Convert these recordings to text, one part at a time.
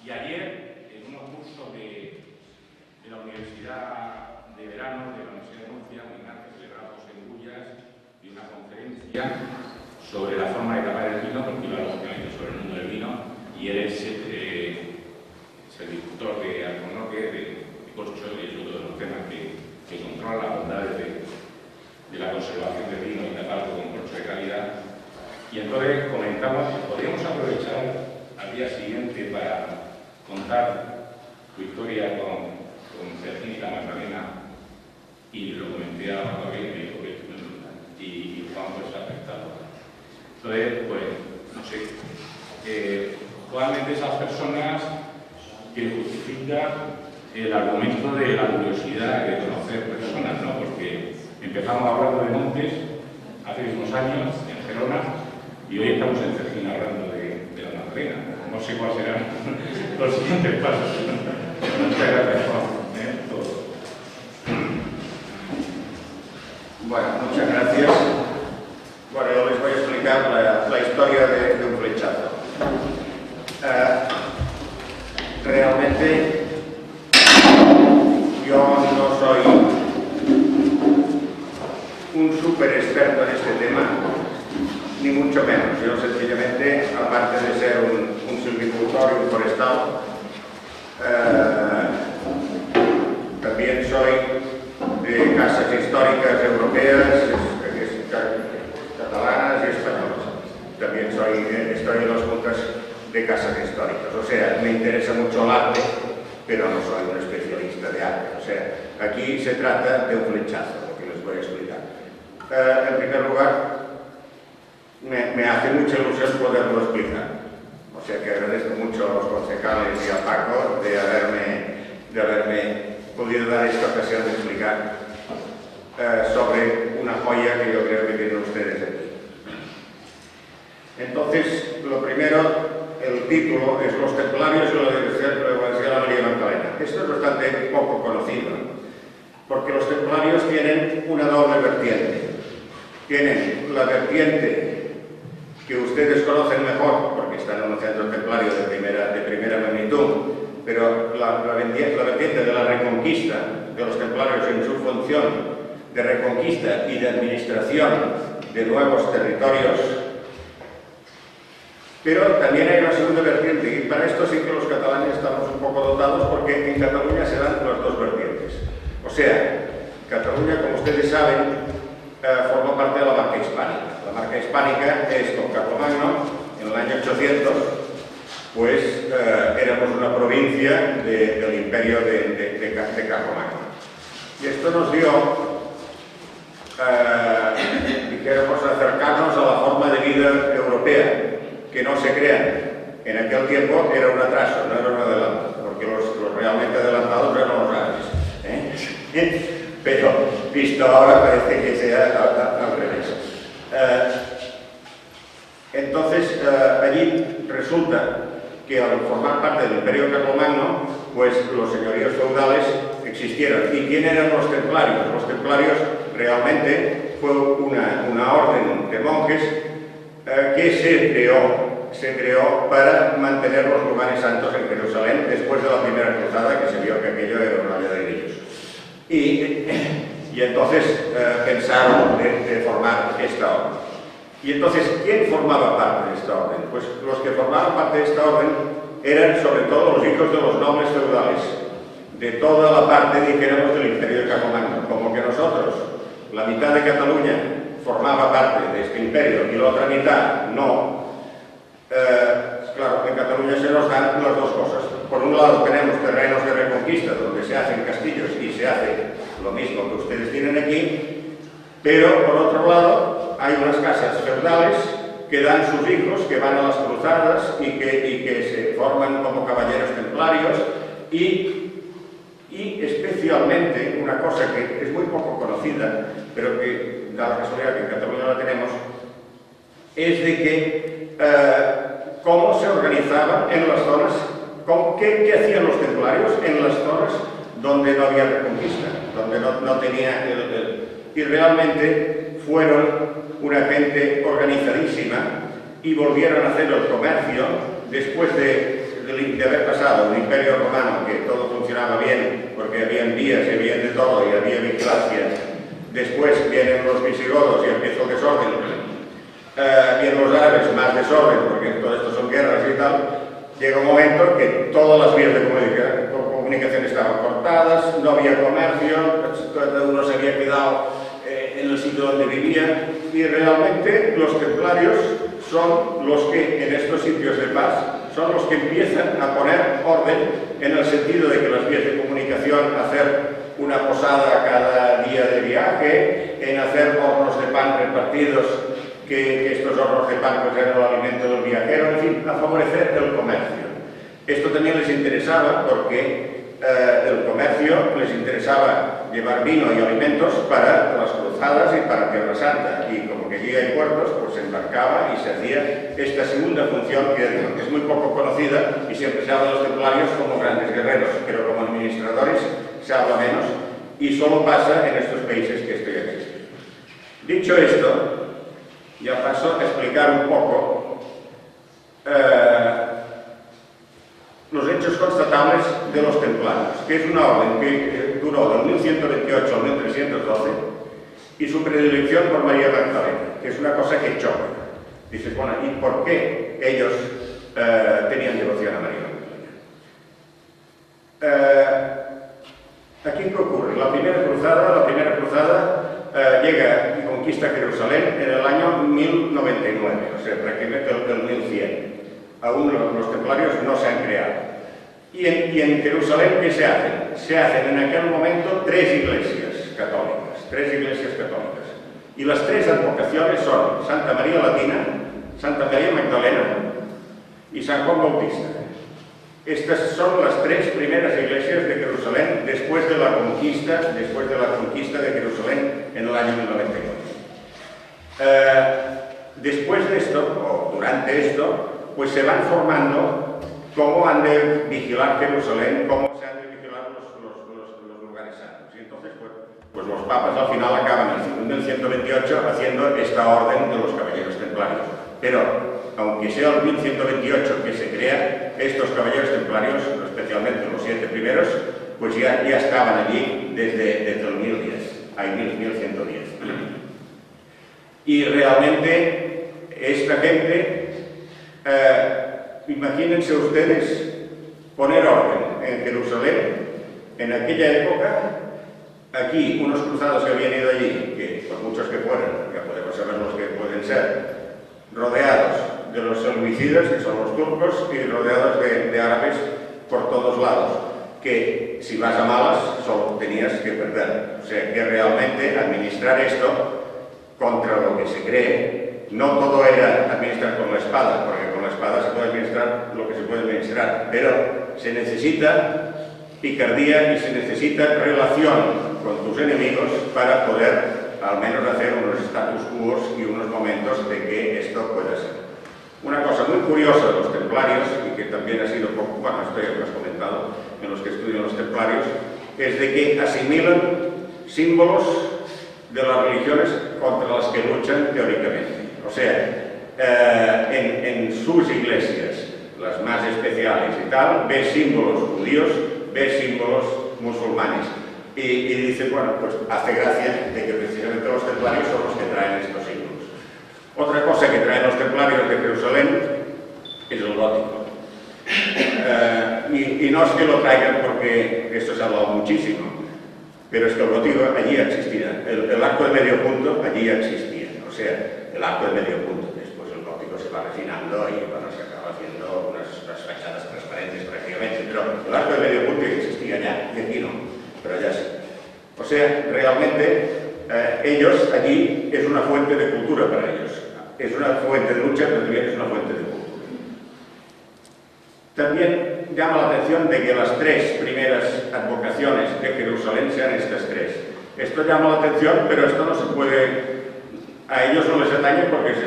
Y ayer, en unos cursos de la Universidad de Verano, de la Universidad de Murcia, celebrados en Bullas, y una conferencia sobre la forma de tapar el vino, porque iba lógicamente sobre el mundo del vino, y él es el director de Alconorque, de Corcho, y es uno de los temas que controla las bondades de la conservación del vino y taparlo con corcho de calidad. Y entonces comentamos que podríamos aprovechar al día siguiente para contar tu historia con Sergio y la Magdalena, y lo comenté a Juan Gabriel, me dijo que estuve en Luna, y Juan pues ha afectado. Entonces, pues, no sé, probablemente esas personas que justifican el argumento de la curiosidad de conocer personas, ¿no? Porque empezamos hablando de montes hace unos años en Gerona y hoy estamos en Cerquina hablando de la Magdalena. No sé cuáles serán los siguientes pasos. Muchas gracias, Juan. Bueno, muchas gracias. Bueno, yo les voy a explicar la historia de un flechazo. Realmente yo no soy un súper experto en este tema, ni mucho menos. Yo sencillamente, aparte de ser un silvicultor y un forestal, también soy de casas históricas europeas, catalanas y españolas. También estoy en las juntas de casas históricas. O sea, me interesa mucho el arte, pero no soy un especialista de arte. O sea, aquí se trata de un flechazo, lo que les voy a explicar. En primer lugar, me hace mucha ilusión poderlo explicar. O sea que agradezco mucho a los concejales y a Paco de haberme podido dar esta ocasión de explicar sobre una joya que yo creo que tienen ustedes aquí. Entonces, lo primero, el título es Los Templarios y la Universidad de la María Magdalena. Esto es bastante poco conocido, porque los templarios tienen una doble vertiente. Tienen la vertiente que ustedes conocen mejor, porque están en un centro templario de primera magnitud, pero la vertiente de la reconquista de los templarios en su función de reconquista y de administración de nuevos territorios. Pero también hay una segunda vertiente, y para esto sí que los catalanes estamos un poco dotados, porque en Cataluña se dan las dos vertientes. O sea, Cataluña, como ustedes saben, forma parte de la marca hispánica. La marca hispánica es con Carlomagno, en el año 800, pues éramos una provincia del imperio de Carlomagno. Y esto nos dio, dijéramos, acercarnos a la forma de vida europea, que no se crean. En aquel tiempo era un atraso, no era un adelanto, porque los realmente adelantados eran los árabes. Pero visto ahora parece que sea al revés. Entonces, allí resulta que al formar parte del Imperio Carlomagno, pues los señoríos feudales existieron. ¿Y quién eran los templarios? Los templarios realmente fue una orden de monjes que se creó para mantener los lugares santos en Jerusalén después de la primera cruzada, que se vio que aquello era una olla de grillos. Y entonces pensaron de formar esta orden. Y entonces, ¿quién formaba parte de esta orden? Pues los que formaban parte de esta orden eran sobre todo los hijos de los nobles feudales, de toda la parte, dijéramos, del Imperio de Carlomagno. Como que nosotros, la mitad de Cataluña formaba parte de este imperio y la otra mitad no. Claro, en Cataluña se nos dan las dos cosas. Por un lado tenemos terrenos de reconquista donde se hacen castillos y se hace lo mismo que ustedes tienen aquí, pero por otro lado hay unas casas feudales que dan sus hijos, que van a las cruzadas y que se forman como caballeros templarios y especialmente una cosa que es muy poco conocida, pero que da la casualidad que en Cataluña la tenemos, es de que cómo se organizaban en las zonas, qué hacían los templarios en las zonas donde no había reconquista, donde no tenía y realmente fueron una gente organizadísima y volvieron a hacer el comercio después de de haber pasado de un imperio romano que todo funcionaba bien, porque había vías y había de todo y había vigilancia. Después vienen los visigodos y empieza el desorden. Vienen los árabes, más desorden, porque todo esto son guerras y tal. Llega un momento en que todas las vías de comunicación estaban cortadas, no había comercio, cada uno se había quedado en el sitio donde vivía, y realmente los templarios son los que en estos sitios de paz son los que empiezan a poner orden en el sentido de que las vías de comunicación, hacer una posada cada día de viaje, en hacer hornos de pan repartidos, que estos hornos de pan pues eran el alimento del viajero, en fin, a favorecer el comercio. Esto también les interesaba porque el comercio les interesaba llevar vino y alimentos para las cruzadas y para Tierra Santa, y como que allí hay puertos, pues se embarcaba y se hacía esta segunda función que es muy poco conocida, y siempre se habla de los templarios como grandes guerreros, pero como administradores se habla menos, y solo pasa en estos países que estoy aquí. Dicho esto, ya paso a explicar un poco los hechos constatables de los templarios, que es una orden que duró del 1128 al 1312, y su predilección por María Magdalena, que es una cosa que choca. Dices, bueno, ¿y por qué ellos tenían devoción a María Magdalena? Aquí qué ocurre. La primera cruzada llega y conquista Jerusalén en el año 1099, o sea, prácticamente del 1100. Aún los templarios no se han creado. Y en Jerusalén, ¿qué se hacen? Se hacen en aquel momento tres iglesias católicas. Y las tres advocaciones son Santa María Latina, Santa María Magdalena y San Juan Bautista. Estas son las tres primeras iglesias de Jerusalén después de la conquista de Jerusalén en el año 1099. Después de esto, o durante esto, pues se van formando cómo han de vigilar Jerusalén, cómo se han de vigilar los lugares santos. Y entonces, pues los papas al final acaban en el 1128 haciendo esta orden de los caballeros templarios. Pero, aunque sea el 1128 que se crea, estos caballeros templarios, especialmente los 7 primeros, pues ya estaban allí desde el 1010, hay 1110. Y realmente esta gente, imagínense ustedes poner orden en Jerusalén en aquella época. Aquí unos cruzados que habían ido allí, que por muchos que fueran, ya podemos saber los que pueden ser, rodeados de los seleucidas, que son los turcos, y rodeados de árabes por todos lados, que si vas a malas solo tenías que perder. O sea que realmente administrar esto contra lo que se cree, no todo era administrar con la espada, porque con la espada se puede administrar lo que se puede administrar, pero se necesita picardía y se necesita relación con tus enemigos para poder al menos hacer unos status quo y unos momentos de que esto pueda ser. Una cosa muy curiosa de los templarios, y que también ha sido poco, bueno, esto ya lo has comentado en los que estudian los templarios, es de que asimilan símbolos de las religiones contra las que luchan teóricamente. O sea, en sus iglesias, las más especiales y tal, ves símbolos judíos, ves símbolos musulmanes. Y dice, bueno, pues hace gracia de que precisamente los templarios son los que traen estos símbolos. Otra cosa que traen los templarios de Jerusalén es el gótico. Y no es que lo traigan porque esto se ha hablado muchísimo, pero es que el gótico allí existía. El arco de medio punto allí existía. O sea, el arco de medio punto. Después el gótico se va refinando y bueno, se acaba haciendo unas fachadas transparentes prácticamente. Pero el arco de medio punto existía ya, y aquí no. Pero ya sí. O sea, realmente ellos allí es una fuente de cultura para ellos. Es una fuente de lucha, pero también es una fuente de cultura. También llama la atención de que las tres primeras advocaciones de Jerusalén sean estas tres. Esto llama la atención, pero esto no se puede... A ellos no les atañe porque es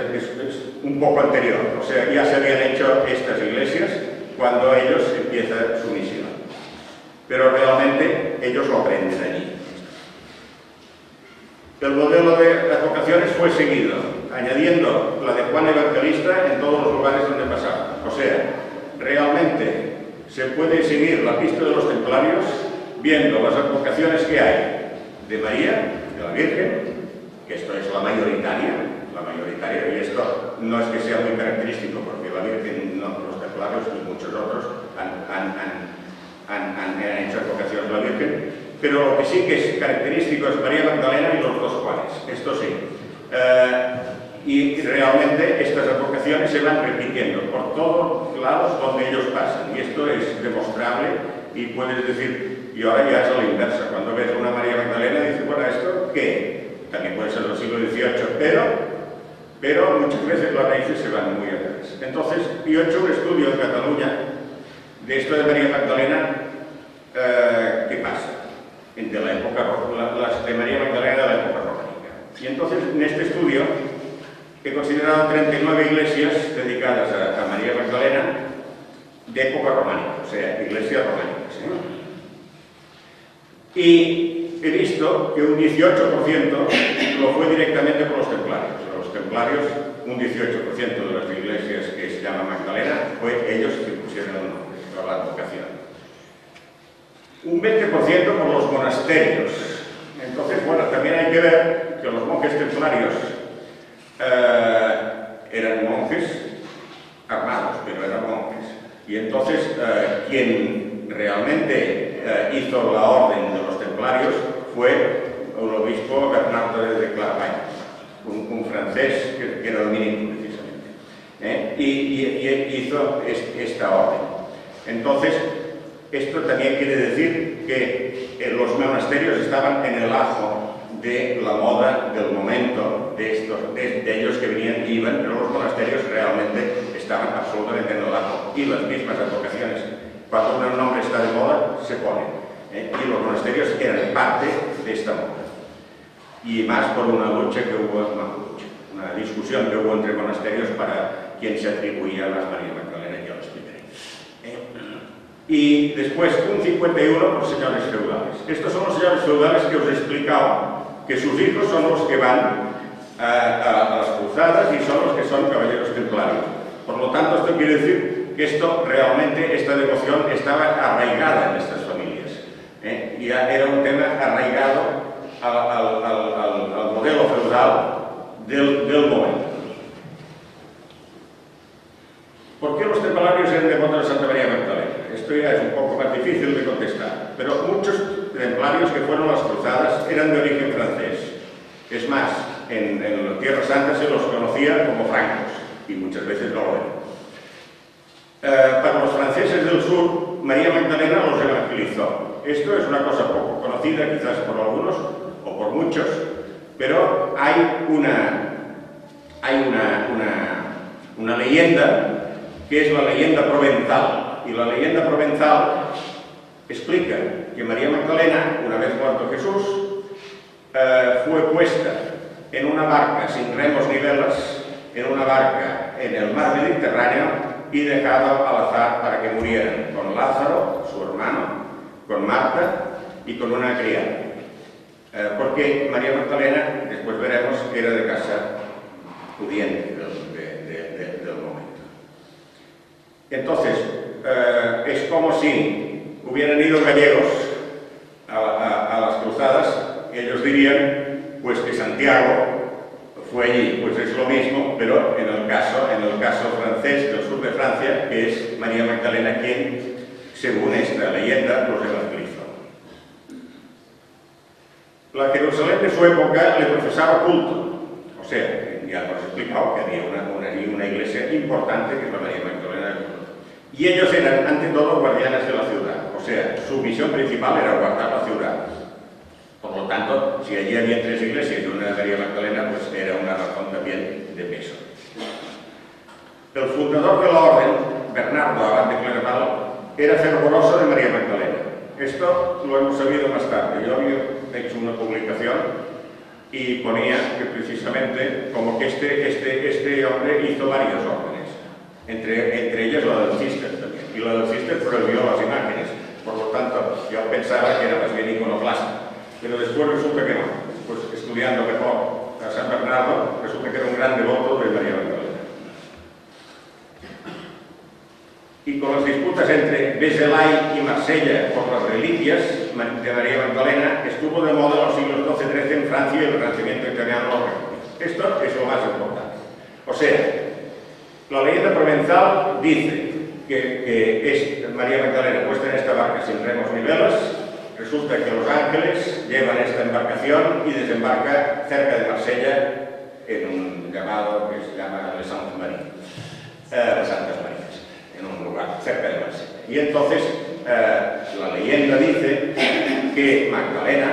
un poco anterior. O sea, ya se habían hecho estas iglesias cuando ellos empiezan su misión. Pero realmente ellos lo aprenden allí. El modelo de advocaciones fue seguido, añadiendo la de Juan Evangelista en todos los lugares donde pasaba. O sea, realmente se puede seguir la pista de los templarios viendo las advocaciones que hay de María, de la Virgen, que esto es la mayoritaria, y esto no es que sea muy característico, porque la Virgen, no, los templarios y muchos otros han hecho advocaciones a la Virgen, pero lo que sí que es característico es María Magdalena y los dos Juanes, esto sí. Y realmente estas advocaciones se van repitiendo por todos lados donde ellos pasan, y esto es demostrable, y puedes decir, y ahora ya es a la inversa, cuando ves una María Magdalena dices, bueno, ¿esto qué? También puede ser del siglo XVIII, pero muchas veces las raíces se van muy atrás. Entonces, yo he hecho un estudio en Cataluña de esto de María Magdalena, ¿qué pasa? De la época, las de María Magdalena de la época románica. Y entonces, en este estudio, he considerado 39 iglesias dedicadas a María Magdalena de época románica, o sea, iglesias románicas. Y he visto que un 18% lo fue directamente por los templarios. Los templarios, un 18% de las iglesias que se llaman Magdalena, fue ellos que pusieron el nombre, la advocación. Un 20% por los monasterios. Entonces, bueno, también hay que ver que los monjes templarios eran monjes armados, pero eran monjes. Y entonces, quien realmente hizo la orden de los templarios fue el obispo Bernardo de Claravall, un francés que era dominico precisamente, y hizo esta orden. Entonces, esto también quiere decir que los monasterios estaban en el ajo de la moda del momento, de ellos que venían y iban, pero los monasterios realmente estaban absolutamente en el ajo. Y las mismas advocaciones, cuando un nombre está de moda, se ponen. Y los monasterios eran parte de esta moda. Y más por una lucha que hubo, una discusión que hubo entre monasterios para quién se atribuía a las María Magdalena, ya lo explicaré. Y después un 51 por señores feudales. Estos son los señores feudales que os he explicado, que sus hijos son los que van a las cruzadas y son los que son caballeros templarios. Por lo tanto, esto quiere decir que esta devoción estaba arraigada en estas familias. Y era un tema arraigado al modelo feudal del momento. ¿Por qué los templarios eran devotos de Santa María Magdalena? Esto ya es un poco más difícil de contestar, pero muchos templarios que fueron a las cruzadas eran de origen francés. Es más, en la Tierra Santa se los conocía como francos, y muchas veces no lo eran. Para los franceses del sur, María Magdalena los evangelizó. Esto es una cosa poco conocida, quizás por algunos o por muchos, pero hay una leyenda que es la leyenda provenzal. Y la leyenda provenzal explica que María Magdalena, una vez muerto Jesús, fue puesta en una barca sin remos ni velas, en una barca en el mar Mediterráneo y dejada al azar para que murieran con Lázaro, su hermano, con Marta y con una criada. Porque María Magdalena, después veremos, era de casa pudiente del momento. Entonces, es como si hubieran ido gallegos a las cruzadas, ellos dirían pues que Santiago fue allí, pues es lo mismo, pero en el caso francés del sur de Francia, que es María Magdalena quien, según esta leyenda, los evangelizó. La Jerusalén de su época le profesaba culto, o sea, ya hemos explicado que había una iglesia importante que es la María Magdalena del Culto. Y ellos eran, ante todo, guardianes de la ciudad, o sea, su misión principal era guardar la ciudad. Por lo tanto, si allí había 3 iglesias y una de María Magdalena, pues era una razón también de peso. El fundador de la orden, Bernardo Abad de Claravall, era fervoroso de María Magdalena. Esto lo hemos sabido más tarde. Yo había hecho una publicación y ponía que precisamente como que este hombre hizo varias órdenes, entre ellas la del Cister también. Y la del Cister prohibió las imágenes. Por lo tanto, yo pensaba que era más bien iconoclasta. Pero después resulta que no. Pues estudiando mejor a San Bernardo, resulta que era un gran devoto de María Magdalena. y con las disputas entre Vézelay y Marsella por las reliquias de María Magdalena, estuvo de moda en los siglos XII-XIII en Francia y el Renacimiento italiano lo reconoce. Esto es lo más importante. O sea, la leyenda provenzal dice que es María Magdalena puesta en esta barca sin remos ni velas. Resulta que los ángeles llevan esta embarcación y desembarca cerca de Marsella en un llamado que se llama Les Saintes Maries, las Santas Marías, en un lugar cerca de Marsella. Y entonces la leyenda dice que Magdalena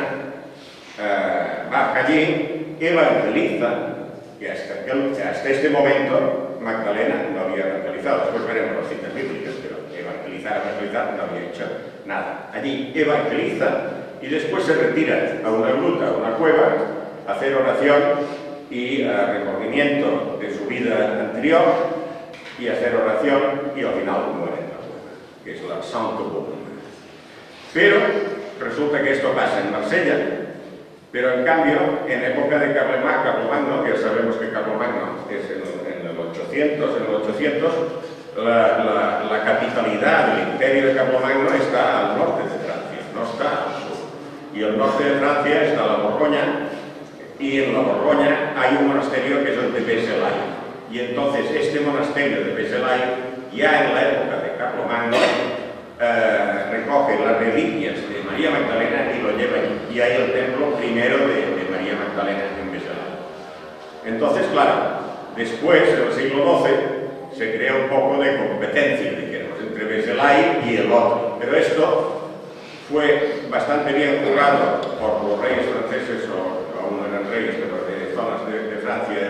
baja allí, evangeliza, que hasta este momento Magdalena no había evangelizado. Después veremos las citas bíblicas, pero evangelizar no había hecho nada. Allí evangeliza y después se retira a una gruta, a una cueva, a hacer oración y recogimiento de su vida anterior y hacer oración y al final muere en la cueva, que es la Sainte Baume. Pero resulta que esto pasa en Marsella, pero en cambio en época de Carlomagno, que ya sabemos que Carlomagno es en el 800, la capitalidad del imperio de Carlomagno está al norte de Francia, no está al sur. Y al norte de Francia está la Borgoña, y en la Borgoña hay un monasterio que es el de Vézelay. Y entonces este monasterio de Vézelay, ya en la época de Carlomagno, recoge las reliquias de María Magdalena y lo lleva allí. Y hay el templo primero de María Magdalena en Vézelay. Entonces, claro, después, en el siglo XII, se crea un poco de competencia, dijéramos, entre Vézelay y el otro. Pero esto fue bastante bien jugado por los reyes franceses, o aún no eran reyes, pero de zonas de Francia,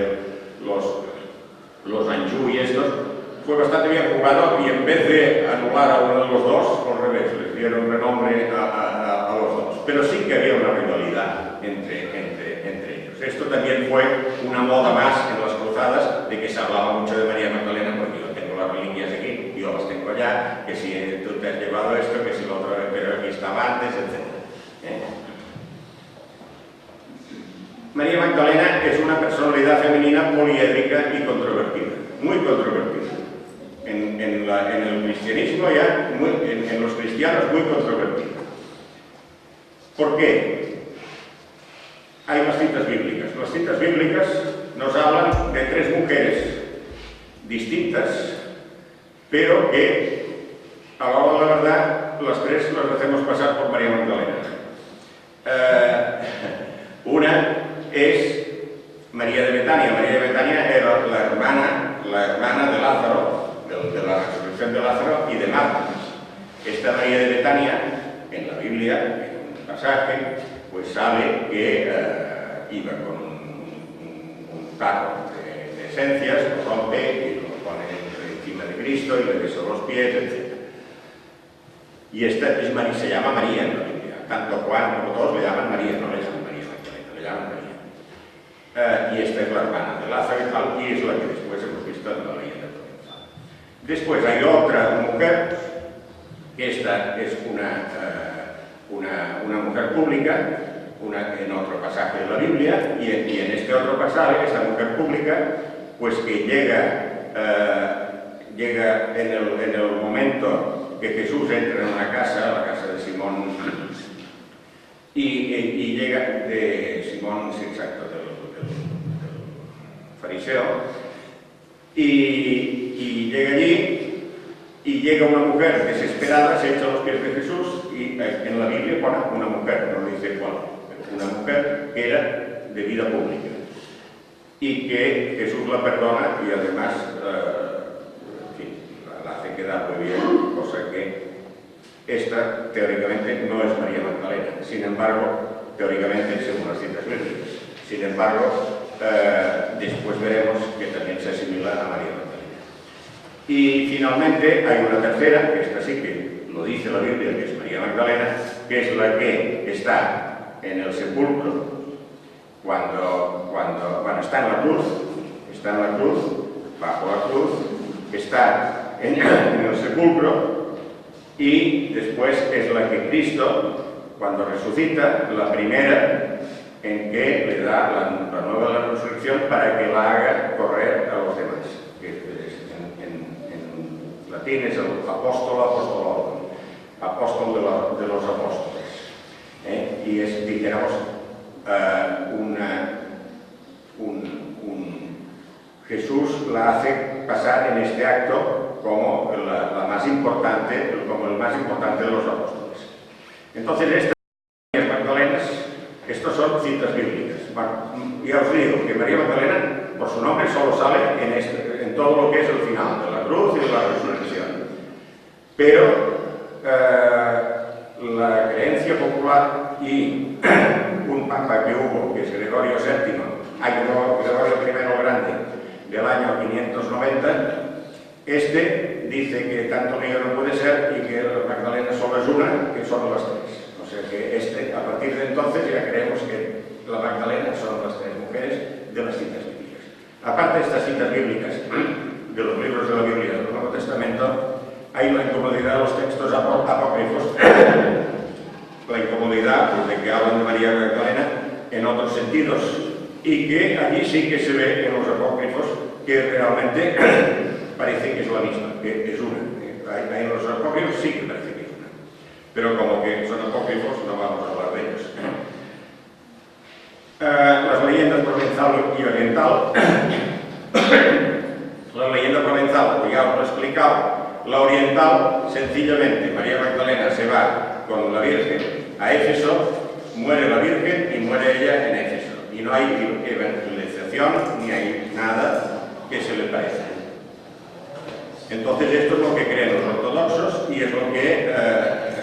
los Anjou y estos, fue bastante bien jugado, y en vez de anular a uno de los dos, al revés, les dieron renombre a los dos. Pero sí que había una rivalidad entre ellos. Esto también fue una moda más en las cruzadas, de que se hablaba mucho de María Magdalena, porque yo tengo las reliquias aquí, yo las tengo allá, que si tú te has llevado esto, que si lo otro, pero aquí estaba antes, etc. María Magdalena es una personalidad femenina poliédrica y controvertida, muy controvertida. En el cristianismo ya, en los cristianos, muy controvertida. ¿Por qué? Hay las citas bíblicas. Las citas bíblicas nos hablan de tres mujeres distintas, pero que, a la hora de la verdad, las tres las hacemos pasar por María Magdalena. Una es María de Betania. María de Betania era la hermana de Lázaro, de la resurrección de Lázaro y de Marta. Esta María de Betania, en la Biblia, en un pasaje, pues sale que iba con un tarro de esencias, lo rompe y lo pone encima de Cristo y le besó los pies, etc. Y esta es María, se llama María en la Biblia. Tanto Juan como todos le llaman María, no le llaman María Magdalena, le llaman María. Y esta es la hermana de Lázaro y tal, y es la que después hemos visto en la leyenda provenzal. Después hay otra mujer, que esta es una mujer pública, en otro pasaje de la Biblia, y en este otro pasaje, esta mujer pública, pues que llega en el momento que Jesús entra en una casa, la casa de Simón, y llega de Simón, sí, exacto, del fariseo, y llega allí, y llega una mujer desesperada, se echa a los pies de Jesús, y en la Biblia pone una mujer, no dice cuál, una mujer que era de vida pública, y que Jesús la perdona y además la hace quedar muy bien, cosa que esta teóricamente no es María Magdalena. Sin embargo, teóricamente, según las citas bíblicas, sin embargo, después veremos que también se asimila a María Magdalena. Y finalmente hay una tercera, que esta sí que lo dice la Biblia, que es María Magdalena, que es la que está en el sepulcro cuando está en la cruz, bajo la cruz, está en el sepulcro, y después es la que Cristo, cuando resucita, la primera en que le da la nueva resurrección para que la haga correr a los demás. Que en Martín es el apóstol de los apóstoles. Y es, dijéramos, Jesús la hace pasar en este acto como la más importante, como el más importante de los apóstoles. Entonces, estas Magdalenas, estos son citas bíblicas. Ya os digo que María Magdalena, por su nombre, solo sale en todo lo que es el final de la cruz y de la resurrección. Pero la creencia popular y un papa que hubo, que es Gregorio VII, Gregorio I el Grande, del año 590, este dice que tanto lío no puede ser y que Magdalena solo es una, que son las tres. O sea que a partir de entonces ya creemos que la Magdalena son las tres mujeres de las citas bíblicas. Aparte de estas citas bíblicas, de los libros de la Biblia del Nuevo Testamento, hay la incomodidad de los textos apócrifos, la incomodidad de que hablan de María Magdalena en otros sentidos, y que allí sí que se ve en los apócrifos que realmente parece que es la misma, que es una. Ahí en los apócrifos sí que parece que es una. Pero como que son apócrifos, no vamos a hablar de ellos. Las leyendas provenzal y oriental. La leyenda provenzal, pues ya os lo he explicado. La oriental, sencillamente, María Magdalena se va con la Virgen a Éfeso, muere la Virgen y muere ella en Éfeso. Y no hay evangelización ni hay nada que se le parezca. Entonces esto es lo que creen los ortodoxos y es lo que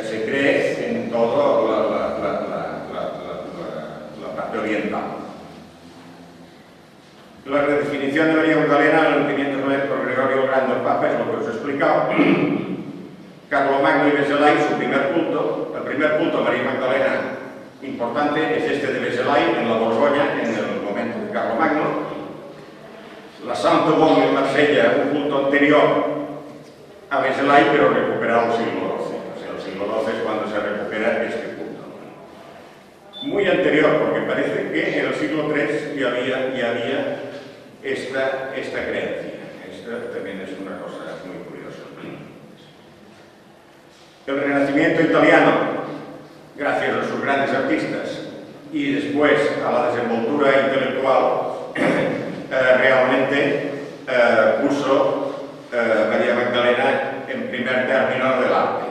se cree en toda la parte oriental. La redefinición de María Magdalena en el 509 por Gregorio el Grande, el Papa, es lo que os he explicado. Carlomagno y Beselay, su primer culto. El primer culto a María Magdalena importante es este de Beselay, en la Borgoña, en el momento de Carlomagno. La Sainte-Baume en Marsella, un culto anterior a Beselay, pero recuperado el siglo XII. O sea, el siglo XII es cuando se recupera este culto. Muy anterior, porque parece que en el siglo III ya había esta creencia. Esta también es una cosa muy curiosa. El Renacimiento italiano, gracias a sus grandes artistas y después a la desenvoltura intelectual, realmente puso María Magdalena en primer término del arte.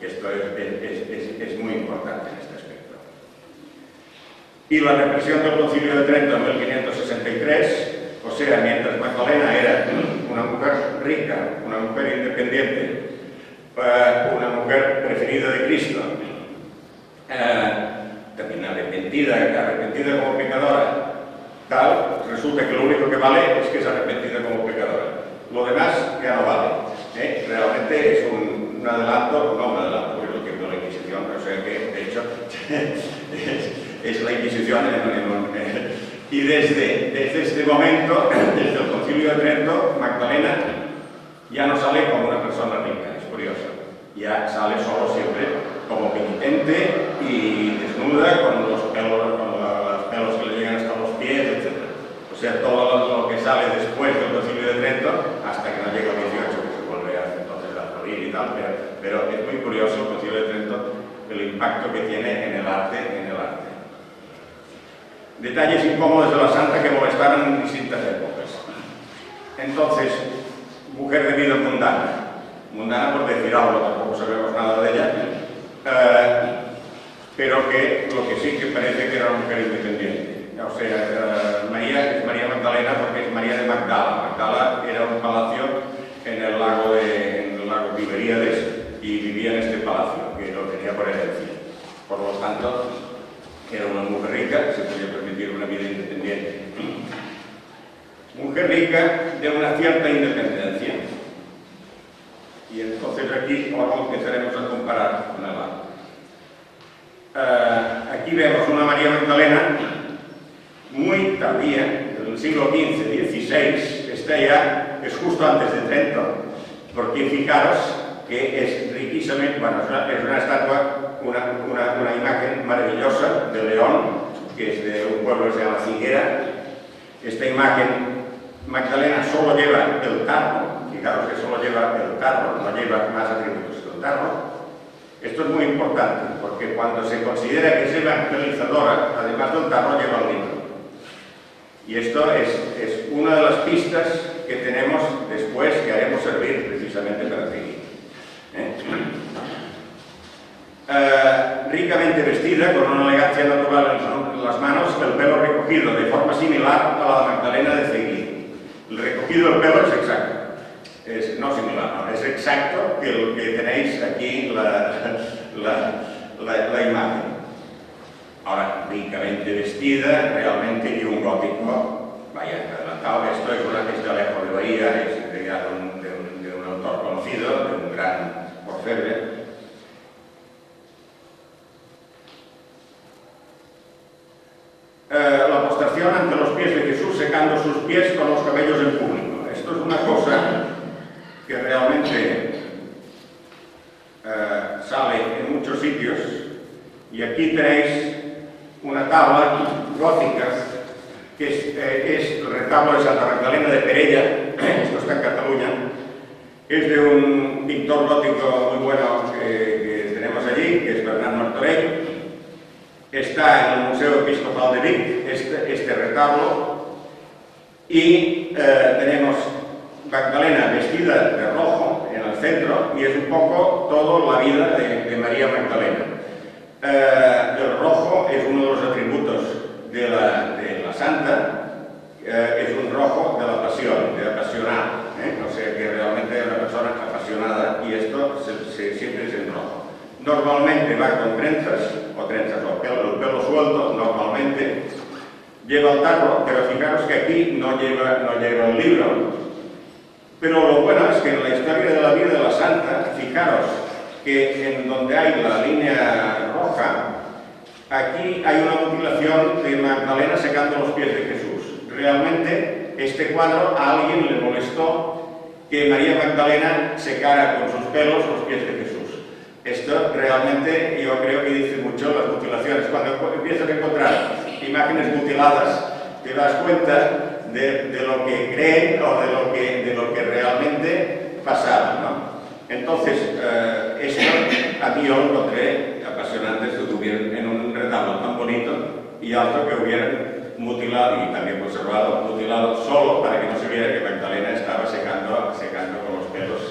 Esto es muy importante en este aspecto. Y la represión del Concilio de Trento en 1563, o sea, mientras Magdalena era una mujer rica, una mujer independiente, una mujer preferida de Cristo, también arrepentida como pecadora, tal, resulta que lo único que vale es que es arrepentida como pecadora. Lo demás ya no vale. Realmente es un adelanto, no un adelanto, es lo que vio la Inquisición, o sea que, de hecho, es la Inquisición y desde este momento, desde el Concilio de Trento, Magdalena ya no sale como una persona rica, es curioso. Ya sale solo siempre como penitente y desnuda, con los pelos que le llegan hasta los pies, etc. O sea, todo lo que sale después del Concilio de Trento, hasta que no llega el 18, que se vuelve entonces a florir y tal, pero es muy curioso el Concilio de Trento, el impacto que tiene en el arte. Detalles incómodos de la santa que molestaron en distintas épocas. Entonces, mujer de vida mundana por decir algo, tampoco sabemos nada de ella, pero que lo que sí que parece que era una mujer independiente. O sea, María es María Magdalena porque es María de Magdala. Magdala era un palacio en el lago Tiberíades y vivía en este palacio, que lo tenía por herencia. Por lo tanto, era una mujer rica, se podía permitir una vida independiente. Mujer rica de una cierta independencia. Y entonces aquí ahora empezaremos a comparar con el arte. Aquí vemos una María Magdalena muy tardía, del siglo XV, XVI, es justo antes de Trento, porque fijaros que es riquísimamente, bueno, es una estatua, una imagen maravillosa de León, que es de un pueblo que se llama Figuera. Esta imagen, Magdalena solo lleva el tarno, fijaros que solo lleva el tarro, no lleva más atributos que un tarro. Esto es muy importante, porque cuando se considera que es evangelizadora, además de un tarro, lleva un libro. Y esto es una de las pistas que tenemos después, que haremos servir precisamente para seguir. Ricamente vestida, con una elegancia natural en las manos, el pelo recogido de forma similar a la de Magdalena de Seguí. El recogido del pelo es exacto. No similar, no, es exacto que lo que tenéis aquí la imagen. Ahora, ricamente vestida, realmente, y un gótico, vaya, adelantado. Esto es de Alejo de Bahía, es de un autor conocido, de un gran orfebre. La postración ante los pies de Jesús, secando sus pies con los cabellos en público. Esto es una cosa que realmente sale en muchos sitios, y aquí tenéis una tabla gótica que es el retablo de Santa Magdalena de Perella. Esto está en Cataluña, es de un pintor gótico muy bueno que tenemos allí, que es Bernat Martorell. Está en el Museo Episcopal de Vic este retablo, y tenemos Magdalena vestida de rojo en el centro, y es un poco toda la vida de María Magdalena. El rojo es uno de los atributos de la santa, es un rojo de la pasión, de apasionada, o sea que realmente es una persona apasionada, y esto siempre es en rojo. Normalmente va con trenzas o el pelo suelto, normalmente lleva el tarro, pero fijaros que aquí no lleva el libro. Pero lo bueno es que en la historia de la vida de la santa, fijaros que en donde hay la línea roja, aquí hay una mutilación de Magdalena secando los pies de Jesús. Realmente este cuadro a alguien le molestó que María Magdalena secara con sus pelos los pies de Jesús. Esto realmente yo creo que dice mucho las mutilaciones. Cuando empiezas a encontrar imágenes mutiladas, te das cuenta de lo que creen o de lo que realmente pasaba, ¿no? Entonces, esto a mí yo lo encontré apasionante, que tuvieran en un retablo tan bonito y alto, que hubieran mutilado y también conservado, mutilado solo para que no se viera que Magdalena estaba secando con los pelos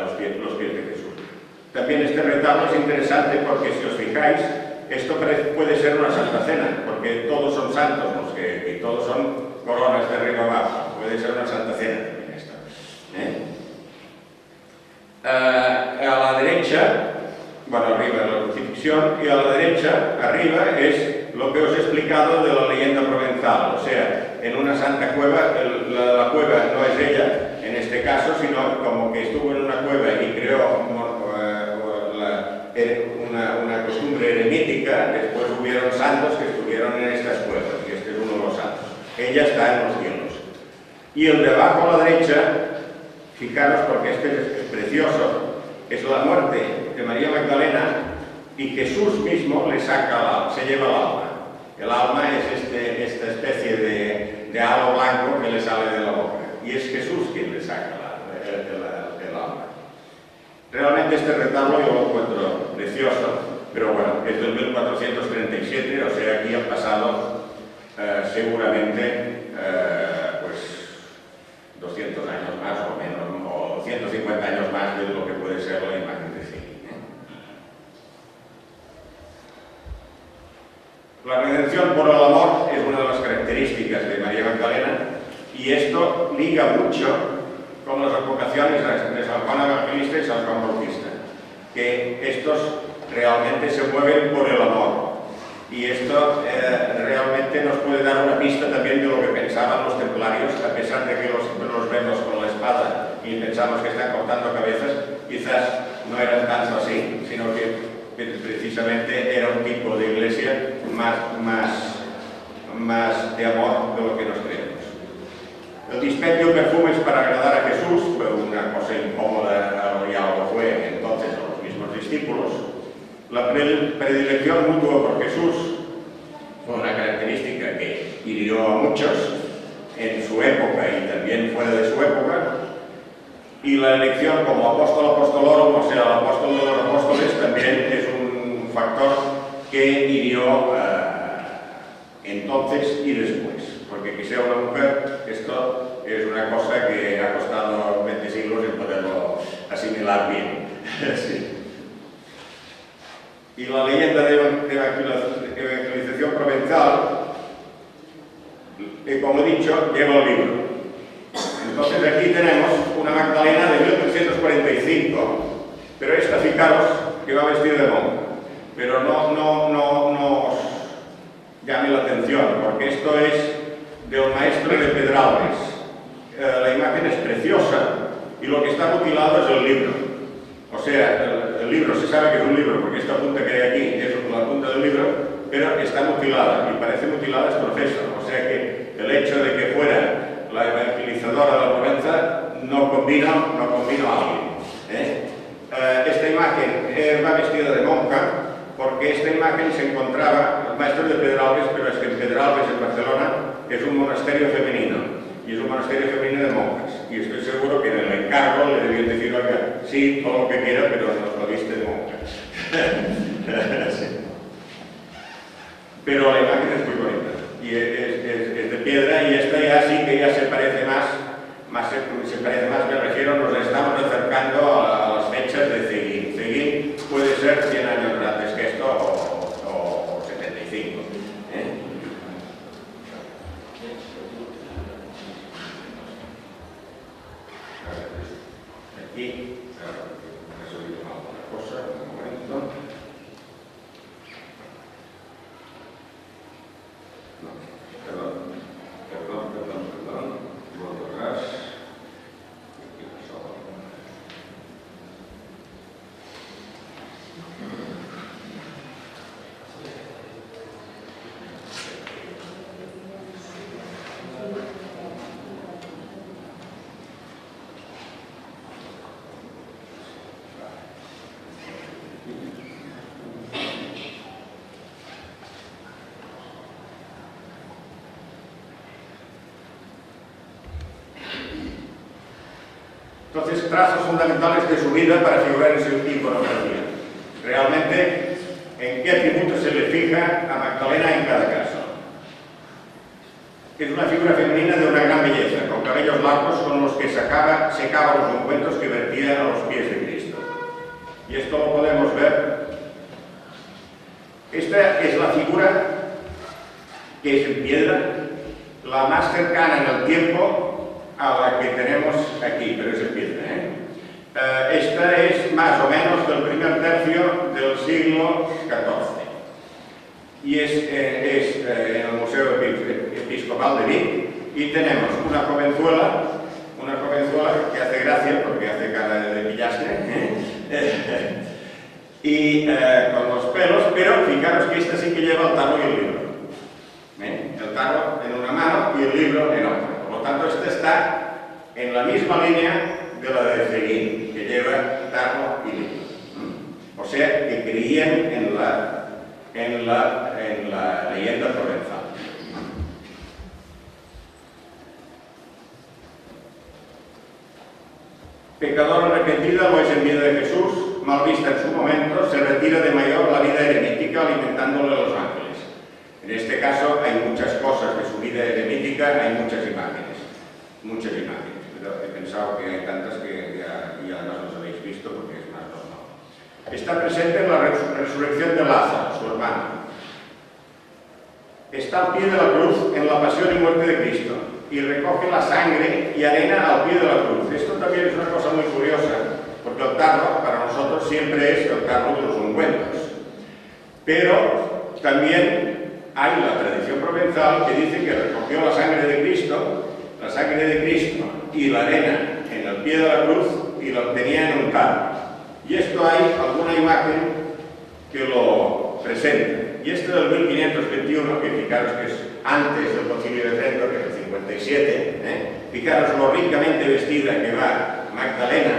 los pies de Jesús. También este retablo es interesante porque, si os fijáis, esto puede ser una Santa Cena, porque todos son santos, y todos son coronas de arriba abajo. Puede ser una Santa Cena también esto. A la derecha, bueno, arriba la crucifixión, y a la derecha, arriba, es lo que os he explicado de la leyenda provenzal. O sea, en una santa cueva, la cueva no es ella, en este caso, sino como que estuvo en una cueva y creó una costumbre eremítica. Después hubieron santos que estuvieron en estas cuevas, y este es uno de los santos. Ella está en los cielos. Y el de abajo a la derecha, fijaros, porque este es precioso, es la muerte de María Magdalena, y Jesús mismo se lleva el alma. El alma es esta especie de halo blanco que le sale de la boca, y es Jesús quien le saca el alma. Realmente este retablo yo lo encuentro precioso, pero bueno, es del 1437, o sea, aquí han pasado seguramente pues 200 años más o menos, o 150 años más de lo que puede ser la imagen de Celi. La redención por el amor es una de las características de María Magdalena, y esto liga mucho con las advocaciones de San Juan Evangelista y San Juan Bautista, que estos realmente se mueven por el amor. Y esto realmente nos puede dar una pista también de lo que pensaban los templarios, a pesar de que los vemos con la espada y pensamos que están cortando cabezas. Quizás no eran tanto así, sino que precisamente era un tipo de iglesia más de amor de lo que nos creemos. El dispendio de perfumes para agradar a Jesús fue una cosa incómoda, ya lo fue entonces a los mismos discípulos. La predilección mutua por Jesús fue una característica que hirió a muchos en su época y también fuera de su época. y la elección como apóstol apostolorum, o sea, el apóstol de los apóstoles, también es un factor que hirió entonces y después, porque que sea una mujer, esto es una cosa que ha costado 20 siglos en poderlo asimilar bien. Sí. Y la leyenda de evangelización provenzal, como he dicho, lleva el libro. Entonces aquí tenemos una Magdalena de 1345, pero esta, fijaros, que va vestida de monja. Pero no os llame la atención, porque esto es del maestro de Pedralbes. La imagen es preciosa y lo que está mutilado es el libro. O sea, el libro se sabe que es un libro porque esta punta que hay aquí es la punta del libro, pero está mutilada y parece mutilada es profesa. O sea que el hecho de que fuera la evangelizadora de la Provenza no convino a alguien. Esta imagen va vestida de monja porque esta imagen se encontraba, el maestro de Pedralbes, pero es que en Pedralbes, en Barcelona, es un monasterio femenino. Y es un monasterio femenino de monjas. Y estoy seguro que en el encargo le debían decir, oiga, sí, todo lo que quiera, pero nos lo viste de monja. Sí. Pero la imagen es muy bonita. Y es de piedra, y esta ya sí que ya se parece más, me refiero, nos estamos acercando a las fechas de Seguín. Seguín puede ser 100 años antes que esto o 75. Aquí, he subido alguna cosa, un momento. No, perdón. Vuelvo atrás. Aquí pasó. Entonces, trazos fundamentales de su vida para figurar en su iconografía. Realmente, ¿en qué atributos se le fija a Magdalena en cada caso? Es una figura femenina de una gran belleza, con cabellos largos con los que secaba los ungüentos que vertía a los pies de Cristo. Y esto lo podemos ver. Esta es la figura que es en piedra, la más cercana en el tiempo a la que tenemos aquí, pero es en piedra. Esta es más o menos del primer tercio del siglo XIV y es en el Museo Episcopal de Vic, y tenemos una jovenzuela que hace gracia porque hace cara de pillastre y con los pelos, pero fijaros que esta sí que lleva el tarro y el libro. El tarro en una mano y el libro en otra. Por lo tanto, esta está en la misma línea de la de Seguín, que lleva tarro y libro. O sea, que creían en la leyenda provenzal. Pecadora arrepentida lo es en vida de Jesús, mal vista en su momento, se retira de mayor la vida eremítica alimentándole a los ángeles. En este caso hay muchas cosas de su vida eremítica, hay muchas imágenes. Pero he pensado que hay tantas que ya además los habéis visto porque es más normal. Está presente en la resurrección de Lázaro, su hermano. Está al pie de la cruz en la pasión y muerte de Cristo y recoge la sangre y arena al pie de la cruz. Esto también es una cosa muy curiosa, porque el tarro para nosotros siempre es el tarro de los ungüentos. Pero también hay la tradición provenzal que dice que recogió la sangre de Cristo y la arena en el pie de la cruz y lo tenía en un tarro. Y esto hay alguna imagen que lo presenta. Y este del 1521, que fijaros que es antes del Concilio de Trento, que es el 57, fijaros lo ricamente vestida que va Magdalena,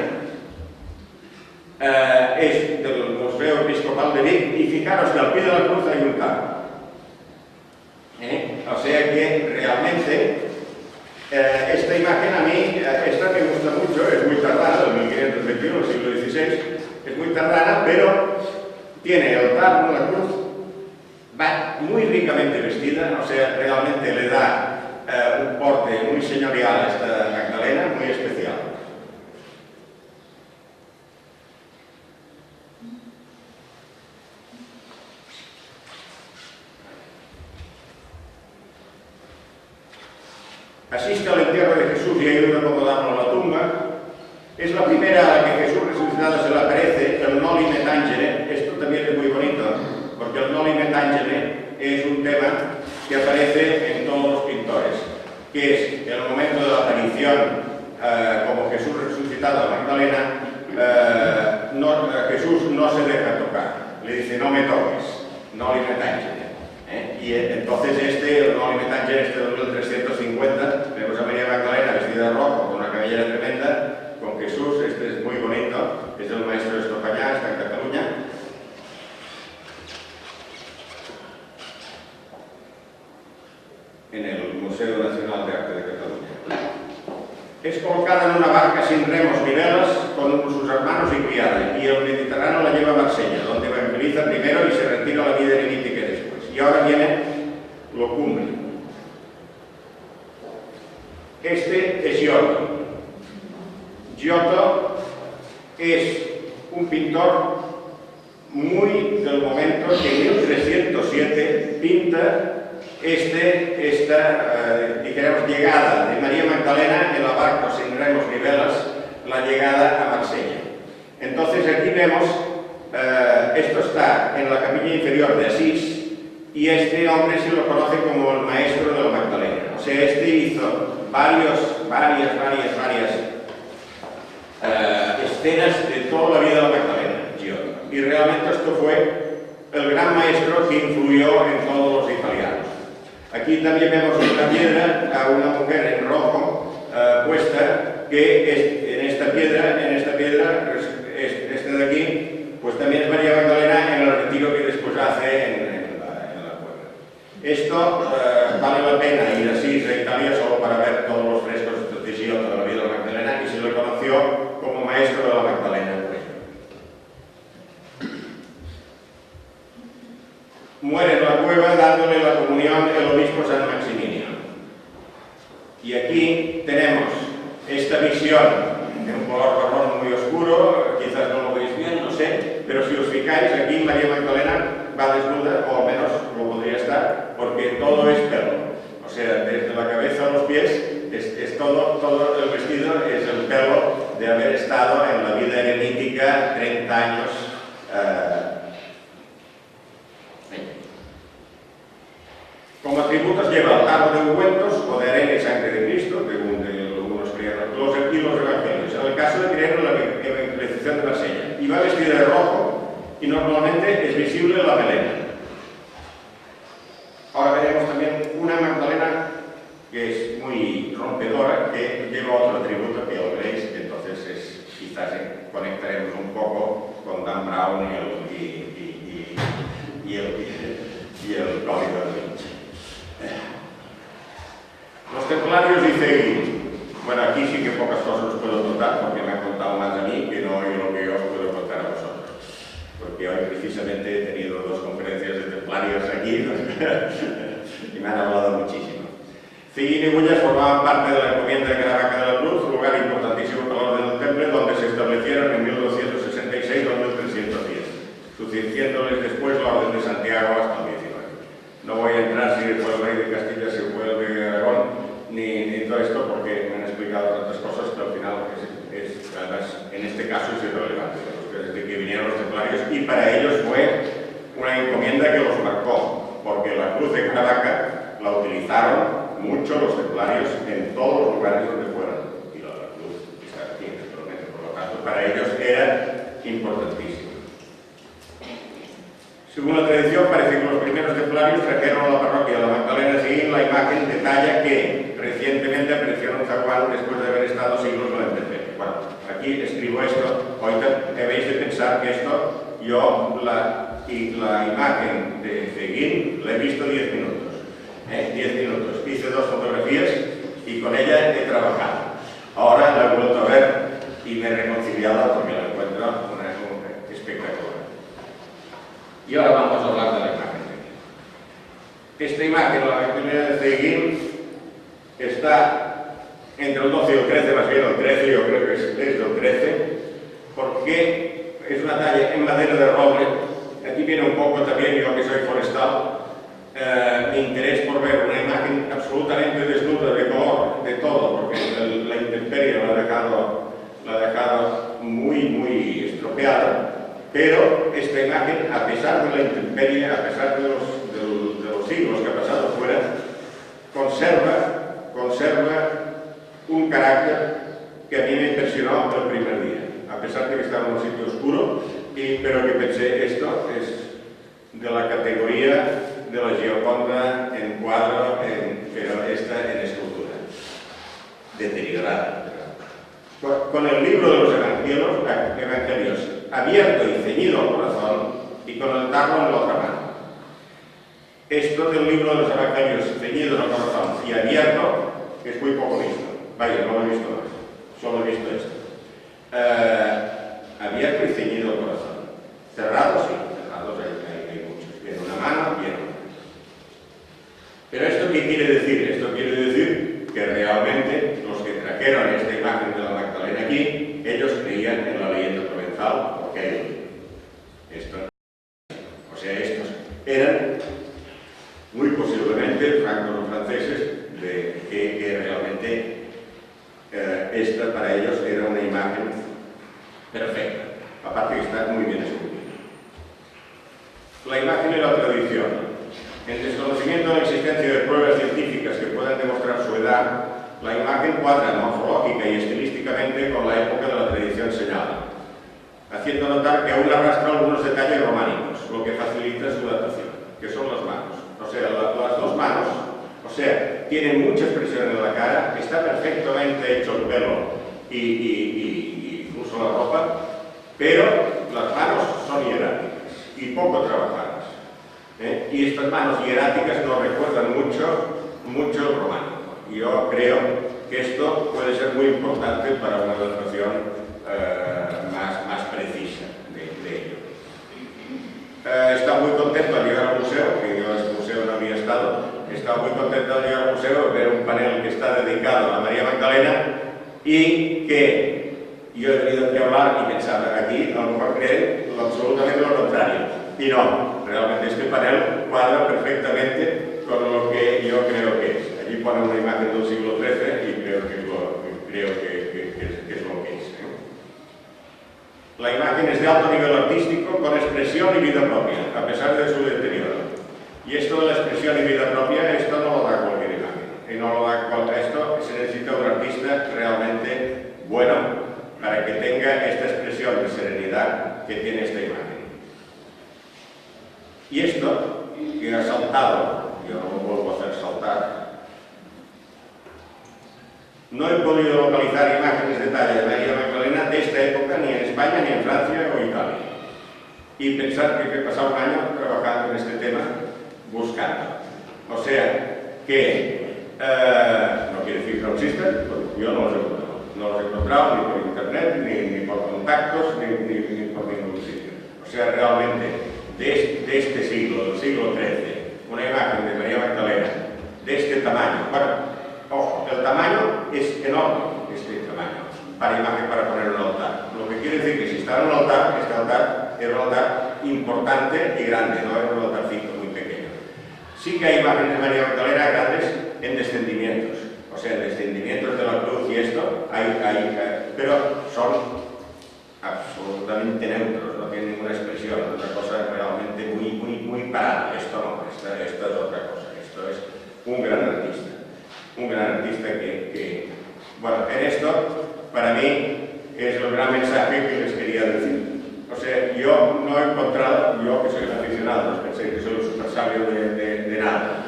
es del Museo Episcopal de Vic, y fijaros que al pie de la cruz hay un tarro. O sea que realmente esta imagen a mí, esta me gusta mucho, es muy tardada, ricamente vestida, o sea, realmente le da un porte muy señorial a esta Magdalena, muy especial. Asiste al entierro de Jesús y ayuda a acomodarlo a la tumba. Es la primera a la que Jesús resucitado se le aparece, el Noli Me Tangere. Esto también es muy bonito, porque el Noli Me Tangere es un tema que aparece en todos los pintores, que es el momento de la aparición como Jesús resucitado a Magdalena. Jesús no se deja tocar, le dice: no me toques, Noli Me Tangere. Y entonces el Noli Me Tangere, este 2350, vemos a María Magdalena vestida de rojo, con una cabellera tremenda, con Jesús. Este es muy bonito, es del maestro Estopanyà, está en Cataluña. En el Museo Nacional de Arte de Cataluña. Es colocada en una barca sin remos ni velas, con sus hermanos y criada, y el Mediterráneo la lleva a Marsella, donde evangeliza primero y se retira a la vida eremítica después. Y ahora viene lo cumbre. Este es Giotto. Giotto es un pintor muy del momento que en 1307 pinta esta dijéramos, llegada de María Magdalena en la barca sin remos ni velas, la llegada a Marsella. Entonces aquí vemos, esto está en la capilla inferior de Asís, y este hombre se lo conoce como el maestro de la Magdalena. O sea, este hizo varias escenas de toda la vida de la Magdalena, Giotto. Y realmente esto fue el gran maestro que influyó en todos los italianos. Aquí también vemos en la piedra a una mujer en rojo puesta, que en esta piedra, esta de aquí, pues también es María Magdalena en el retiro que después hace en la cueva. Esto vale la pena ir así a Italia solo para ver todos los frescos de Giotto de la vida de la Magdalena, y se le conoció como maestro de la Magdalena. Muere en la cueva dándole la comunión el obispo San Maximinio. Y aquí tenemos esta visión en un color marrón muy oscuro, quizás no lo veis bien, no sé, pero si os fijáis, aquí María Magdalena va desnuda, o al menos lo podría estar, porque todo es pelo. O sea, desde la cabeza a los pies, es todo el vestido es el pelo de haber estado en la vida eremítica 30 años. Como atributos lleva el jarro de ungüentos o de arena y sangre de Cristo, según algunos creen, los evangelios. En el caso de creer en la evangelización de Marsella. Y va vestida de rojo y normalmente es visible la melena. Ahora veremos también una Magdalena que es muy rompedora, que lleva otro atributo que lo veréis, que entonces quizás conectaremos un poco con Dan Brown y el código de Vinci. Los templarios dice, bueno, aquí sí que pocas cosas os puedo contar porque me han contado más a mí que no lo que yo os puedo contar a vosotros, porque hoy precisamente he tenido 2 conferencias de templarios aquí y me han hablado muchísimo. Ciguín y Bullas formaban parte de la encomienda de Caravaca de la Cruz, un lugar importantísimo para el orden del Temple, donde se establecieron en 1266 o 1310, sucediéndoles después la Orden de Santiago hasta el 19. No voy a entrar si fue el rey de Castilla, si fue el rey de Aragón, ni todo esto, porque me han explicado tantas cosas que al final además, en este caso es irrelevante, desde que vinieron los templarios, y para ellos fue una encomienda que los marcó, porque la cruz de Caravaca la utilizaron mucho los templarios en todos los lugares donde fueran, y la cruz está aquí, naturalmente, por lo tanto, para ellos era importantísimo. Según la tradición, parece que los primeros templarios trajeron a la parroquia de la Magdalena de Ciguín la imagen de talla que recientemente apareció en Zaguán después de haber estado siglos en el Temple. Bueno, aquí escribo esto, hoy debéis de pensar que esto, yo la imagen de Ciguín la he visto 10 minutos. 10 minutos. Hice 2 fotografías y con ella he trabajado. Ahora la he vuelto a ver y me he reconciliado porque la encuentro una espectacular. Y ahora vamos a hablar de la imagen. entre el 12 y el 13, más bien el 13, yo creo que es del 13, porque es una talla en madera de roble. Aquí viene un poco también, yo que soy forestal, mi interés por ver una imagen absolutamente desnuda de color, de todo, porque la intemperie la ha dejado muy estropeada, pero esta imagen, a pesar de la intemperie, a pesar de los siglos que ha pasado fuera, conserva un carácter que a mí me impresionó el primer día, a pesar de que estaba en un sitio oscuro, pero que pensé, esto es de la categoría de la Gioconda en cuadro, pero esta en escultura, deteriorada. Con el libro de los evangelios abierto y ceñido al corazón y con el tarro en la otra mano. Esto del libro de los evangelios ceñidos al corazón y abierto es muy poco visto. Vaya, no lo he visto más, solo he visto esto. Abierto y ceñido al corazón. Cerrado, sí, cerrados hay muchos. Tiene una mano y en otra. Pero ¿esto qué quiere decir? Esto quiere decir que realmente los que trajeron esta imagen de la Magdalena aquí, ellos creían en la leyenda provenzal, porque estos eran muy posiblemente francos o franceses que realmente esta para ellos era una imagen perfecta, aparte que está muy bien esculpida. La imagen y la tradición. En desconocimiento de la existencia de pruebas científicas que puedan demostrar su edad, la imagen cuadra morfológica y estilísticamente con la época de la tradición señalada, haciendo notar que aún arrastra algunos detalles románicos, lo que facilita su datación, que son las manos. O sea, las dos manos, tienen mucha expresión en la cara, está perfectamente hecho el pelo y incluso la ropa, pero las manos son hieráticas y poco trabajadas. Y estas manos hieráticas nos recuerdan mucho el románico. Y yo creo que esto puede ser muy importante para una datación más precisa de ello. Estaba muy contento al llegar al museo, que yo en este museo no había estado. Estaba muy contento al llegar al museo de ver un panel que está dedicado a María Magdalena y que yo he venido aquí a hablar y pensar aquí, a lo mejor creen absolutamente lo contrario. Y no, realmente este panel cuadra perfectamente con lo que yo creo que es. Allí pone una imagen del siglo XIII y creo que es lo que es. La imagen es de alto nivel artístico, con expresión y vida propia, a pesar de su deterioro. Y esto de la expresión y vida propia, esto no lo da cualquier imagen. Y no lo da esto, se necesita un artista realmente bueno para que tenga esta expresión de serenidad que tiene esta imagen. Y esto, que ha saltado, yo no lo vuelvo a hacer saltar, no he podido localizar imágenes de talla de María Magdalena de esta época ni en España, ni en Francia o Italia. Y pensar que he pasado un año trabajando en este tema, buscando. O sea, que no quiere decir que no existen, porque yo no los he encontrado. No los he encontrado ni por internet, ni por contactos, ni por ningún sitio. O sea, realmente, de este siglo, del siglo XIII, una imagen de María Magdalena de este tamaño. Bueno, ojo, el tamaño es enorme, este tamaño, para imagen para poner un altar. Lo que quiere decir que si está en un altar, este altar era un altar importante y grande, no era un altarcito muy pequeño. Sí que hay imágenes de María Magdalena grandes en descendimientos, o sea, en descendimientos de la cruz y esto, pero son absolutamente neutros, no tienen ninguna expresión, es una cosa realmente muy parada. Esto no, esto es otra cosa, esto es un gran artista que bueno, en esto, para mí, es el gran mensaje que les quería decir. O sea, yo no he encontrado, yo que soy un aficionado, no pensé que soy un super sabio de nada,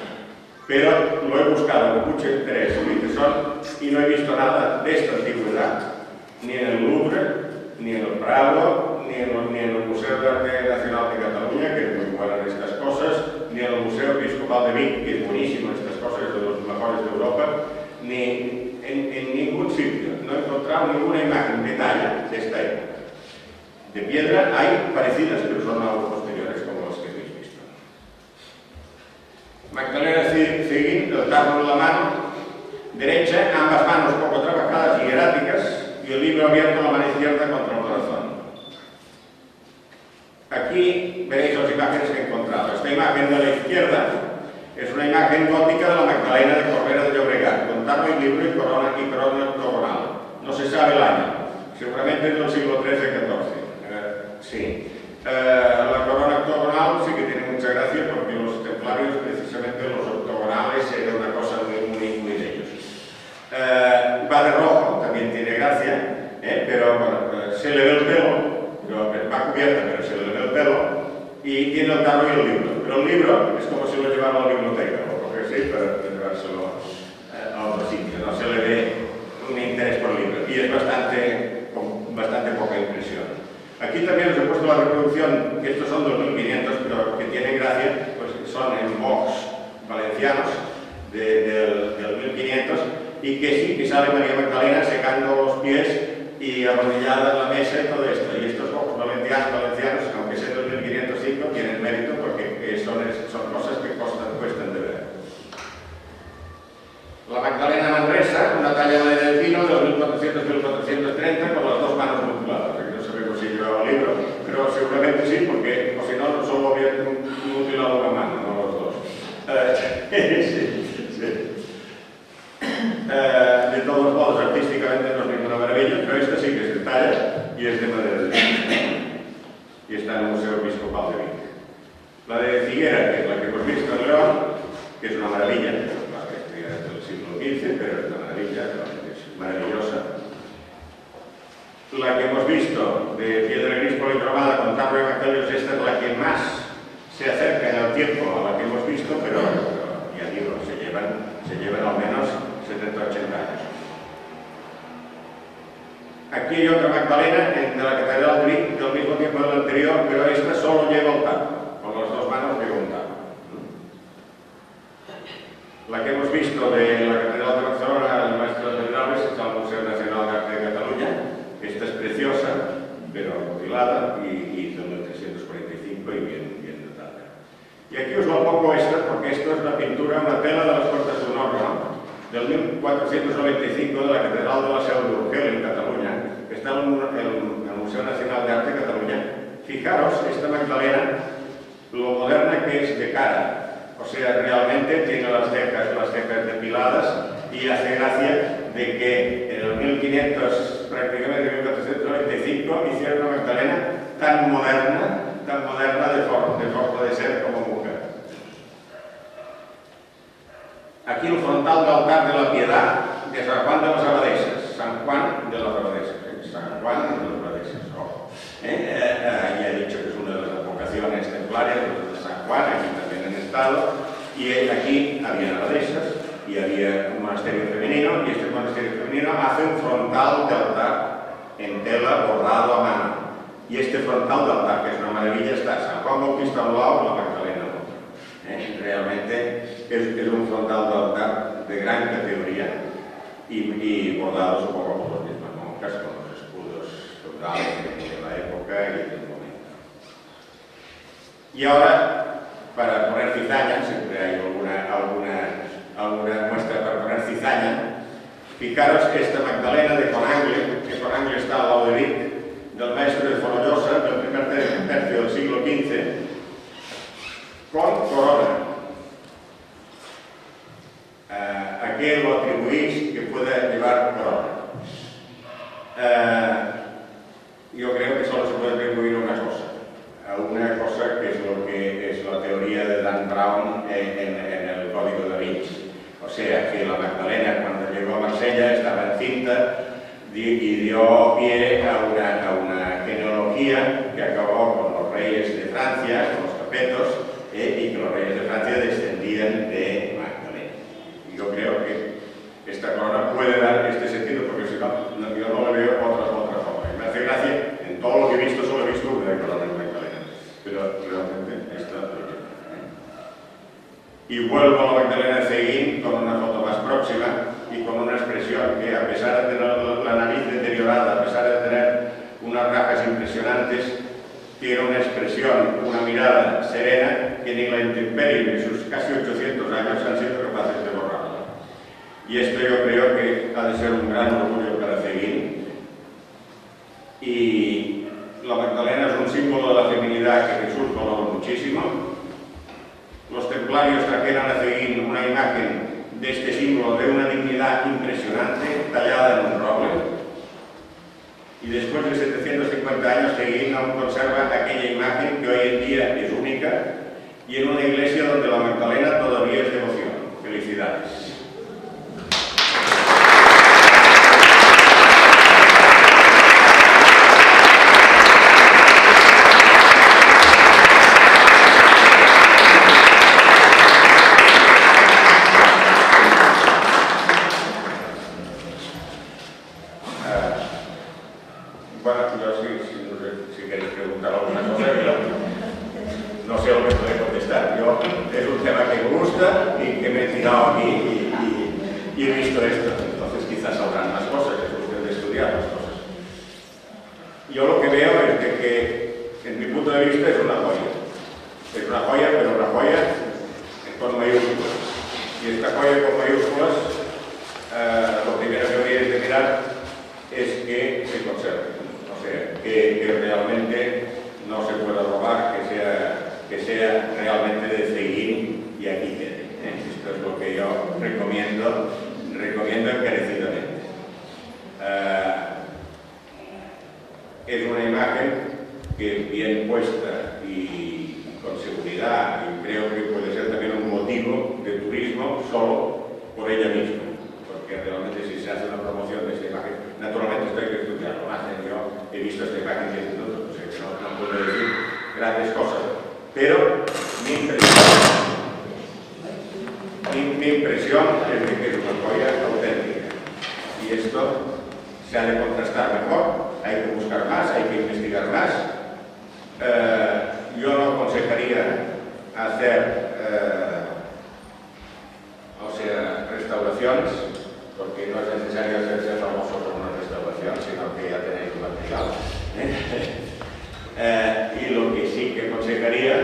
pero lo he buscado con mucho interés en mi tesoro y no he visto nada de esta antigüedad, ni en el Louvre, ni en el Prado, ni en el Museo de Arte Nacional de Cataluña, que es muy bueno en estas cosas, ni en el Museo Episcopal de Vic, que es buenísimo en estas cosas, es de los mejores de Europa, ni en ningún sitio. No he encontrado ninguna imagen de talla de esta época. De piedra hay parecidas, pero son algo posteriores como las que habéis visto. Magdalena Seguín, el tarro en la mano derecha, ambas manos poco trabajadas, cortadas y hieráticas y el libro abierto a la mano izquierda contra el corazón. Aquí veréis las imágenes que he encontrado. Esta imagen de la izquierda es una imagen gótica de la Magdalena de Corbera de Llobregat, con tarro y libro y corona octogonal. No se sabe el año, seguramente es del siglo XIII-XIV. Sí. La corona octogonal sí que tiene mucha gracia porque los templarios, precisamente los octogonales, era una cosa muy de ellos. Va de rojo, también tiene gracia, pero bueno, se le ve el pelo. Va cubierta, pero se le ve el pelo y tiene el tarro y el libro. Pero el libro es como si lo llevara a la biblioteca, o lo que sea, para llevárselo a otro sitio. No se le ve un interés por el libro y es con bastante poca impresión. Aquí también os he puesto la reproducción, que estos son 2500, pero que tienen gracia, pues son en box valencianos del 1500 y que sí que sale María Magdalena secando los pies y arrodillada en la mesa y todo esto. Y estos box valencianos, aunque sean del 1505, tienen mérito porque son cosas que cuestan de ver. La Magdalena Manresa, una talla de delfino de los 1400-1430 con las dos manos mutiladas. Aquí no sabemos si llevaba el libro, pero seguramente sí, porque o si no, solo había mutilado una mano, no los dos. Sí. De todos modos, artísticamente no es ninguna maravilla, pero esta sí que es de talla y es de madera y está en el Museo Episcopal de Vic. La de Figuera, que es la que hemos visto en León, que es una maravilla, es del siglo XV, pero es una maravilla, es maravillosa. La que hemos visto de piedra gris policromada con tarro y evangelios, esta es la que más se acerca en el tiempo a la que hemos visto, pero ya digo, se llevan al menos 70-80 años. Aquí hay otra Magdalena de la Catedral de Vic, del mismo tiempo del anterior, pero esta solo lleva el tarro, con las dos manos lleva un tarro. La que hemos visto de la Catedral de Barcelona, el Maestro de Pedralbes, está en el Museo Nacional de Arte de Cataluña. Esta es preciosa, pero mutilada y del 1345 y bien dotada. Y aquí os lo pongo esta, porque esto es una pintura, una tela de las Cortes d'un Horno, del 1495 de la Catedral de la Seu d'Urgell, en Cataluña, que está en el Museo Nacional de Arte de Cataluña. Fijaros, esta Magdalena, lo moderna que es de cara. O sea, realmente tiene las cejas depiladas y hace gracia de que en el 1500, prácticamente en 1495, hicieron una Magdalena tan moderna de forma de ser como mujer. Aquí el frontal del altar de la Piedad de San Juan de las Abadesas. San Juan de las Abadesas. San Juan de las Abadesas. Ojo. Ya he dicho que es una de las advocaciones templarias de San Juan, aquí también en estado. Y aquí había abadesas y había un monasterio femenino, y este monasterio femenino hace un frontal de altar en tela bordado a mano. Y este frontal de altar, que es una maravilla, está San Juan Bautista a un lado y la Magdalena al otro. Realmente es un frontal de altar de gran categoría y bordado supongo por las mismas monjas con los escudos feudales de la época y del momento. Y ahora, para poner cizaña, siempre hay alguna muestra para poner cizaña. Fijaros que esta Magdalena de Conangle, que Conangle está al lado de Vic, del maestro de Fonollosa, del primer tercio del siglo XV, con corona. ¿A qué lo atribuís que pueda llevar corona? Yo creo que solo se puede atribuir una cosa que es lo que es la teoría de Dan Brown en el Código da Vinci. O sea, que la Magdalena, cuando llegó a Marsella, estaba encinta y dio pie a una genealogía que acabó con los reyes de Francia, con los Capetos, y que los reyes de Francia descendían de Magdalena. Y yo creo que esta corona puede dar este sentido, porque si no, yo no le veo otra forma. Me hace gracia, en todo lo que he visto, solo he visto una corona de Magdalena, pero realmente esta lo lleva. Y vuelvo a la Magdalena de Seguín con una foto más próxima y con una expresión que, a pesar de tener la nariz deteriorada, a pesar de tener unas rajas impresionantes, tiene una expresión, una mirada serena que ni la intemperie ni sus casi 800 años han sido capaces de borrarla. Y esto yo creo que ha de ser un gran orgullo Y la Magdalena es un símbolo de la feminidad que Jesús valoró muchísimo. Los templarios trajeron a Ceguín una imagen de este símbolo de una dignidad impresionante, tallada en un roble. Y después de 750 años, Ceguín aún conserva aquella imagen que hoy en día es única y en una iglesia donde la Magdalena todavía es devoción. Felicidades. Bueno, yo si queréis preguntar alguna cosa, no sé lo que podré contestar. Yo, es un tema que me gusta y que me he tirado aquí y he visto esto. Entonces quizás sabrán más cosas, es cuestión de estudiar las cosas. Yo lo que veo es de que, en mi punto de vista, es una joya. Es una joya, pero una joya con mayúsculas. Y esta joya con mayúsculas, lo primero que habría de mirar es que se conserve. O sea, que realmente no se pueda robar, que sea realmente de Ceguín y aquí quede. Esto es lo que yo recomiendo encarecidamente. Es una imagen que bien puesta y con seguridad, y creo que puede ser también un motivo de turismo solo por ella misma. Porque realmente si se hace una promoción de esta imagen, naturalmente esto hay que estudiarlo más. Yo he visto esta imagen 10 minutos, o sea que no puedo decir grandes cosas, pero mi impresión es de que es una joya auténtica. Y esto se ha de contrastar mejor, hay que buscar más, hay que investigar más. Yo no aconsejaría hacer restauraciones, porque no es necesario hacerse famoso por una restauración, sino que ya tenéis un material. Y lo que sí que aconsejaría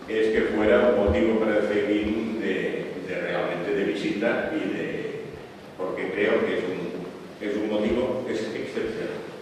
es que fuera un motivo para el Ceguín realmente de visita porque creo que es un motivo excepcional.